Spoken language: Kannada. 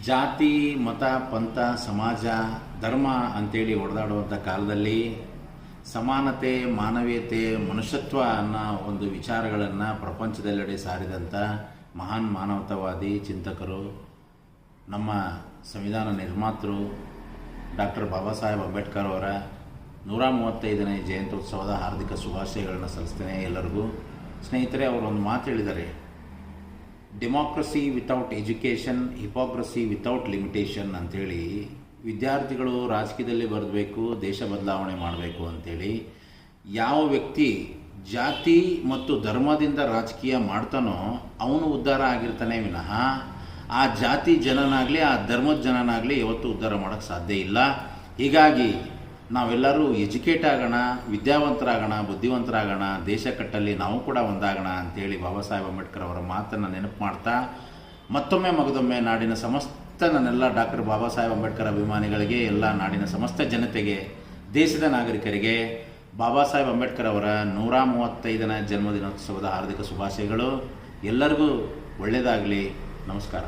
ಜಾತಿ, ಮತ, ಪಂಥ, ಸಮಾಜ, ಧರ್ಮ ಅಂತೇಳಿ ಹೊಡೆದಾಡುವಂಥ ಕಾಲದಲ್ಲಿ ಸಮಾನತೆ, ಮಾನವೀಯತೆ, ಮನುಷ್ಯತ್ವ ಅನ್ನೋ ಒಂದು ವಿಚಾರಗಳನ್ನು ಪ್ರಪಂಚದೆಲ್ಲೆಡೆ ಸಾರಿದಂಥ ಮಹಾನ್ ಮಾನವತಾವಾದಿ ಚಿಂತಕರು, ನಮ್ಮ ಸಂವಿಧಾನ ನಿರ್ಮಾತೃ ಡಾಕ್ಟರ್ ಬಾಬಾ ಸಾಹೇಬ್ ಅಂಬೇಡ್ಕರ್ ಅವರ 135ನೇ ಜಯಂತ್ಯೋತ್ಸವದ ಹಾರ್ದಿಕ ಶುಭಾಶಯಗಳನ್ನು ಸಲ್ಲಿಸ್ತೇನೆ ಎಲ್ಲರಿಗೂ. ಸ್ನೇಹಿತರೆ, ಅವರೊಂದು ಮಾತು ಹೇಳಿದ್ದಾರೆ, democracy without education, hypocrisy without limitation ಅಂಥೇಳಿ. ವಿದ್ಯಾರ್ಥಿಗಳು ರಾಜಕೀಯದಲ್ಲಿ ಬರಬೇಕು, ದೇಶ ಬದಲಾವಣೆ ಮಾಡಬೇಕು ಅಂಥೇಳಿ. ಯಾವ ವ್ಯಕ್ತಿ ಜಾತಿ ಮತ್ತು ಧರ್ಮದಿಂದ ರಾಜಕೀಯ ಮಾಡ್ತಾನೋ ಅವನು ಉದ್ಧಾರ ಆಗಿರ್ತಾನೆ ವಿನಃ ಆ ಜಾತಿ ಜನನಾಗಲಿ ಆ ಧರ್ಮದ ಜನನಾಗಲಿ ಯಾವತ್ತೂ ಉದ್ಧಾರ ಮಾಡೋಕ್ಕೆ ಸಾಧ್ಯ ಇಲ್ಲ. ಹೀಗಾಗಿ ನಾವೆಲ್ಲರೂ ಎಜುಕೇಟ್ ಆಗೋಣ, ವಿದ್ಯಾವಂತರಾಗೋಣ, ಬುದ್ಧಿವಂತರಾಗೋಣ, ದೇಶ ಕಟ್ಟಲ್ಲಿ ನಾವು ಕೂಡ ಒಂದಾಗೋಣ ಅಂಥೇಳಿ ಬಾಬಾ ಸಾಹೇಬ್ ಅಂಬೇಡ್ಕರ್ ಅವರ ಮಾತನ್ನು ನೆನಪು ಮಾಡ್ತಾ ಮತ್ತೊಮ್ಮೆ ಮಗದೊಮ್ಮೆ ನಾಡಿನ ಸಮಸ್ತ ನನ್ನೆಲ್ಲ ಡಾಕ್ಟರ್ ಬಾಬಾ ಸಾಹೇಬ್ ಅಂಬೇಡ್ಕರ್ ಅಭಿಮಾನಿಗಳಿಗೆ, ಎಲ್ಲ ನಾಡಿನ ಸಮಸ್ತ ಜನತೆಗೆ, ದೇಶದ ನಾಗರಿಕರಿಗೆ ಬಾಬಾ ಸಾಹೇಬ್ ಅಂಬೇಡ್ಕರ್ ಅವರ 135ನೇ ಜನ್ಮದಿನೋತ್ಸವದ ಹಾರ್ದಿಕ ಶುಭಾಶಯಗಳು. ಎಲ್ಲರಿಗೂ ಒಳ್ಳೆಯದಾಗಲಿ. ನಮಸ್ಕಾರ.